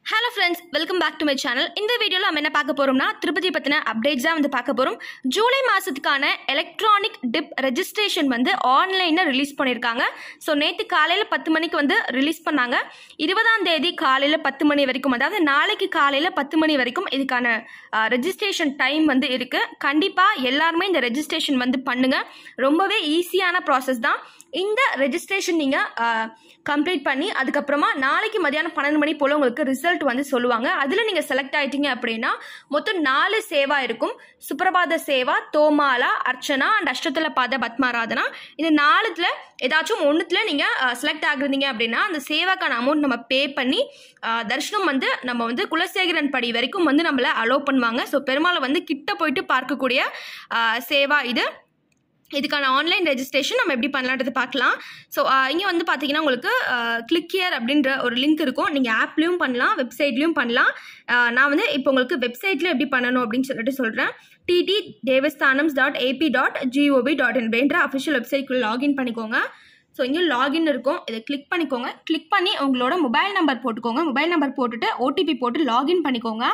Hello friends, welcome back to my channel. இந்த வீடியோல நம்ம என்ன பார்க்க போறோம்னா திருப்பதி பத்தின அப்டேட்ஸ் தான் பார்க்க போறோம். ஜூலை மாசத்துக்கான எலக்ட்ரானிக் டிப் ரெஜிஸ்ட்ரேஷன் ஆன்லைன்ல ரிலீஸ் பண்ணிருக்காங்க. சோ நேத்து காலையில 10 மணிக்கு ரிலீஸ் பண்ணாங்க. 20ஆம் தேதி காலையில 10 மணி வரைக்கும், அதாவது நாளைக்கு காலையில 10 மணி வரைக்கும் இதுக்கான ரெஜிஸ்ட்ரேஷன் டைம் இருக்கு. கண்டிப்பா எல்லாரும் இந்த ரெஜிஸ்ட்ரேஷன் பண்ணுங்க. ரொம்பவே ஈஸியான process தான். இந்த ரெஜிஸ்ட்ரேஷன் நீங்க கம்ப்ளீட் பண்ணி அதுக்கப்புறமா நாளைக்கு மதியானம் 12 மணி போல உங்களுக்கு ரிசல்ட் சொல்லுவாங்க. அதுல நீங்க செலக்ட் ஆயிட்டீங்க அப்படின்னா மொத்தம் 4 சேவா இருக்கும். சுப்ரபாத சேவா, தோமாலா, அர்ச்சனா அண்ட் அஷ்டதல பாத பத்மாராதனா. இந்த 4த்துல ஏதாச்சும் ஒன்றுத்துல நீங்க செலக்ட் ஆகுறீங்க அப்படின்னா அந்த சேவாக்கான அமௌண்ட் நம்ம பே பண்ணி தரிசனம் நம்ம குலசேகரன் படி வரைக்கும் நம்மள அலோவ் பண்ணுவாங்க. ஸோ பெருமாளை கிட்ட போயிட்டு பார்க்கக்கூடிய சேவா இது. இதுக்கான ஆன்லைன் ரெஜிஸ்ட்ரேஷன் நம்ம எப்படி பண்ணலான்றது பார்க்கலாம். ஸோ இங்கே பார்த்தீங்கன்னா உங்களுக்கு கிளிக் ஹியர் அப்படின்ற ஒரு லிங்க் இருக்கும். நீங்கள் ஆப்லேயும் பண்ணலாம், வெப்சைட்லேயும் பண்ணலாம். நான் இப்போ உங்களுக்கு வெப்சைட்லேயும் எப்படி பண்ணணும் அப்படின்னு சொல்கிறேன். ttdevasthanams.ap.gov.in என்ற அஃபிஷியல் வெப்சைட்குள்ளே லாகின் பண்ணிக்கோங்க. ஸோ இங்கே லாகின் இருக்கும், இதை கிளிக் பண்ணிக்கோங்க. கிளிக் பண்ணி உங்களோட மொபைல் நம்பர் போட்டுக்கோங்க. மொபைல் நம்பர் போட்டுட்டு ஓடிபி போட்டு லாகின் பண்ணிக்கோங்க.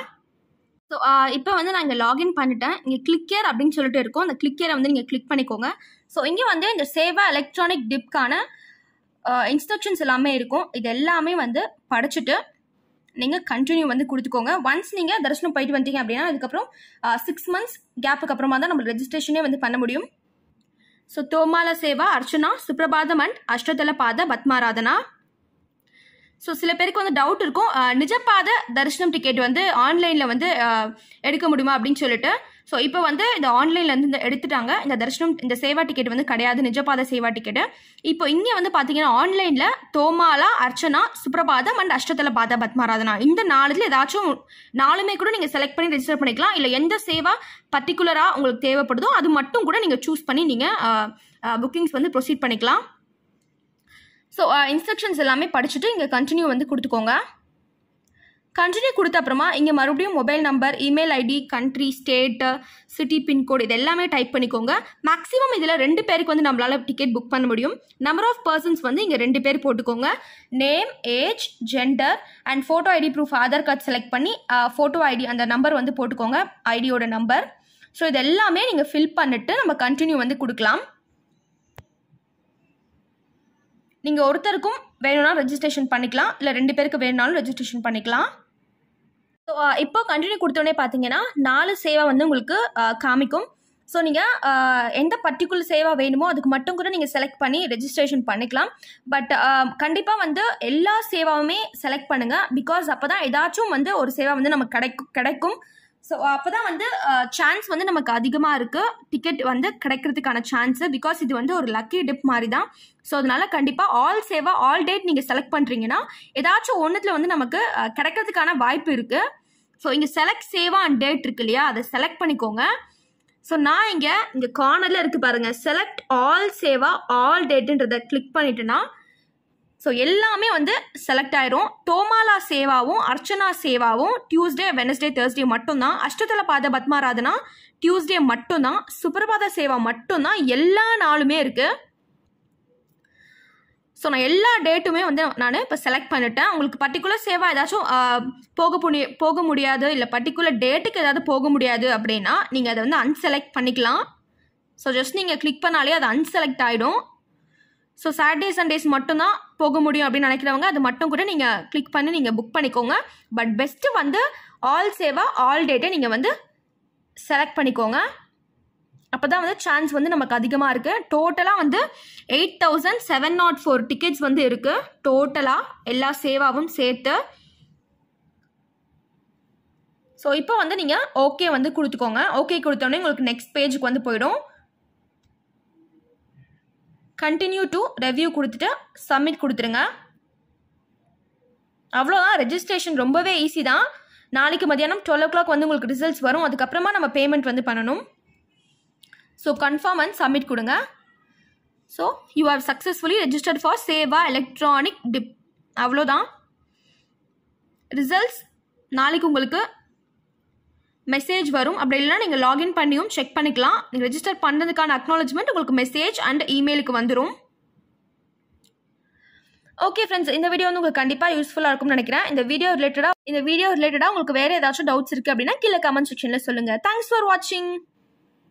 ஸோ இப்போ நான் இங்கே லாகின் பண்ணிட்டேன். இங்கே கிளிக்கர் அப்படின்னு சொல்லிட்டு இருக்கும். அந்த கிளிக்கரை நீங்கள் கிளிக் பண்ணிக்கோங்க. ஸோ இங்கே இந்த சேவா எலக்ட்ரானிக் டிப்கான இன்ஸ்ட்ரக்ஷன்ஸ் எல்லாமே இருக்கும். இது எல்லாமே படிச்சுட்டு நீங்கள் கண்டினியூ கொடுத்துக்கோங்க. ஒன்ஸ் நீங்கள் தரிசனம் போயிட்டு வந்தீங்க அப்படின்னா அதுக்கப்புறம் 6 months கேப்புக்கு அப்புறமா தான் நம்ம ரெஜிஸ்ட்ரேஷனே பண்ண முடியும். ஸோ தோமால சேவா, அர்ச்சனா, சுப்ரபாதம் அண்ட் அஷ்டதல பாத பத்மாராதனா. ஸோ சில பேருக்கு டவுட் இருக்கும், நிஜபாத தரிசனம் டிக்கெட் ஆன்லைனில் எடுக்க முடியுமா அப்படின்னு சொல்லிட்டு. ஸோ இப்போ இந்த ஆன்லைனில் எடுத்துட்டாங்க. இந்த தரிசனம் இந்த சேவா டிக்கெட் கிடையாது, நிஜபாத சேவா டிக்கெட்டு. இப்போ இங்கே பார்த்தீங்கன்னா ஆன்லைனில் தோமாலா, அர்ச்சனா, சுப்ரபாதம் அண்ட் அஷ்டதல பாத பத்மாராதனா இந்த 4ல் ஏதாச்சும் 4மே கூட நீங்கள் செலக்ட் பண்ணி ரெஜிஸ்டர் பண்ணிக்கலாம். இல்லை எந்த சேவா பர்டிகுலராக உங்களுக்கு தேவைப்படுதோ அது மட்டும் கூட நீங்கள் சூஸ் பண்ணி நீங்கள் புக்கிங்ஸ் ப்ரொசீட் பண்ணிக்கலாம். ஸோ இன்ஸ்ட்ரக்ஷன்ஸ் எல்லாமே படிச்சுட்டு இங்கே கண்டினியூ கொடுத்துக்கோங்க. கண்டினியூ கொடுத்த அப்புறமா இங்கே மறுபடியும் mobile number, email ID, country, state, city, pincode இது எல்லாமே டைப் பண்ணிக்கோங்க. மேக்ஸிமம் இதில் 2 பேருக்கு நம்மளால் டிக்கெட் புக் பண்ண முடியும். நம்பர் ஆஃப் பர்சன்ஸ் இங்கே 2 பேர் போட்டுக்கோங்க. Name, age, gender and photo ID proof, Aadhaar card select பண்ணி ஃபோட்டோ ஐடி அந்த நம்பர் போட்டுக்கோங்க, ஐடியோட நம்பர். ஸோ இது எல்லாமே நீங்கள் ஃபில் பண்ணிட்டு நம்ம கண்டினியூ கொடுக்கலாம். நீங்கள் ஒருத்தருக்கும் வேணும்னா ரெஜிஸ்ட்ரேஷன் பண்ணிக்கலாம், இல்லை 2 பேருக்கு வேணும்னாலும் ரெஜிஸ்ட்ரேஷன் பண்ணிக்கலாம். ஸோ இப்போ கண்டினியூ கொடுத்தோடனே பார்த்தீங்கன்னா 4 சேவா உங்களுக்கு காமிக்கும். ஸோ நீங்கள் எந்த பர்டிகுலர் சேவா வேணுமோ அதுக்கு மட்டும் கூட நீங்கள் செலக்ட் பண்ணி ரெஜிஸ்ட்ரேஷன் பண்ணிக்கலாம். பட் கண்டிப்பாக எல்லா சேவாவுமே செலக்ட் பண்ணுங்கள். பிகாஸ் அப்போ தான் ஏதாச்சும் ஒரு சேவா நமக்கு கிடைக்கும். ஸோ அப்போ தான் சான்ஸ் நமக்கு அதிகமாக இருக்குது, டிக்கெட் கிடைக்கிறதுக்கான சான்ஸு. பிகாஸ் இது ஒரு லக்கி டிப் மாதிரி தான். ஸோ அதனால கண்டிப்பாக ஆல் சேவா, ஆல் டேட் நீங்கள் செலக்ட் பண்ணுறீங்கன்னா ஏதாச்சும் ஒன்றுத்தில் நமக்கு கிடைக்கிறதுக்கான வாய்ப்பு இருக்குது. ஸோ இங்கே செலக்ட் சேவா அண்ட் டேட் இருக்கு இல்லையா, அதை செலக்ட் பண்ணிக்கோங்க. ஸோ நான் இங்கே கார்னரில் இருக்குது பாருங்கள், செலக்ட் ஆல் சேவா ஆல் டேட்டுன்றதை கிளிக் பண்ணிட்டேன்னா ஸோ எல்லாமே செலக்ட் ஆயிரும். தோமாலா சேவாவும் அர்ச்சனா சேவாவும் டியூஸ்டே, வெனஸ்டே, தேர்ஸ்டே மட்டும்தான். அஷ்டதல பாத பத்மாராதனா டியூஸ்டே மட்டும்தான். சுப்ரபாத சேவா மட்டும்தான் எல்லா நாளுமே இருக்கு. ஸோ நான் எல்லா டேட்டுமே நான் இப்போ செலக்ட் பண்ணிட்டேன். உங்களுக்கு பர்டிகுலர் சேவா ஏதாச்சும் போக முடியாது, இல்லை பர்டிகுலர் டேட்டுக்கு ஏதாவது போக முடியாது அப்படின்னா நீங்கள் அதை அன்செலக்ட் பண்ணிக்கலாம். ஸோ ஜஸ்ட் நீங்கள் கிளிக் பண்ணாலே அது அன்செலக்ட் ஆகிடும். ஸோ சாட்டர்டே சண்டேஸ் மட்டும்தான் போக முடியும் அப்படின்னு நினைக்கிறவங்க அது மட்டும் கூட நீங்கள் கிளிக் பண்ணி நீங்கள் புக் பண்ணிக்கோங்க. பட் பெஸ்ட்டு ஆல் சேவா ஆல் டேட்டை நீங்கள் செலக்ட் பண்ணிக்கோங்க. அப்போ தான் சான்ஸ் நமக்கு அதிகமாக இருக்குது. டோட்டலாக 8704 டிக்கெட்ஸ் இருக்குது டோட்டலாக எல்லா சேவாவும் சேர்த்து. ஸோ இப்போ நீங்கள் ஓகே கொடுத்துக்கோங்க. ஓகே கொடுத்தோடனே உங்களுக்கு நெக்ஸ்ட் பேஜுக்கு போயிடும். கண்டினியூ டு ரெவ்யூ கொடுத்துட்டு சப்மிட் கொடுத்துருங்க. அவ்வளோதான், ரெஜிஸ்ட்ரேஷன் ரொம்பவே ஈஸி தான். நாளைக்கு மதியானம் 12 o'clock உங்களுக்கு ரிசல்ட்ஸ் வரும். அதுக்கப்புறமா நம்ம பேமெண்ட் பண்ணணும். ஸோ கன்ஃபார்ம் அண்ட் சப்மிட் கொடுங்க. So you have successfully registered for Seva electronic டிப். அவ்வளோதான், ரிசல்ட்ஸ் நாளைக்கு உங்களுக்கு மெசேஜ் வரும். அப்படி இல்லைனா நீங்கள் லாகின் பண்ணியும் செக் பண்ணிக்கலாம். நீங்கள் ரெஜிஸ்டர் பண்ணுறதுக்கான அக்னாலஜ்மெண்ட் உங்களுக்கு மெசேஜ் அண்ட் இமெயிலுக்கு வந்துடும். ஓகே ஃப்ரெண்ட்ஸ், இந்த வீடியோ வந்து உங்களுக்கு கண்டிப்பாக யூஸ்ஃபுல்லாக இருக்கும்னு நினைக்கிறேன். இந்த வீடியோ ரிலேட்டடாக உங்களுக்கு வேறு ஏதாச்சும் டவுட்ஸ் இருக்குது அப்படின்னா கீழே கமெண்ட் செக்ஷனில் சொல்லுங்கள். தேங்க்ஸ் ஃபார் வாட்சிங்.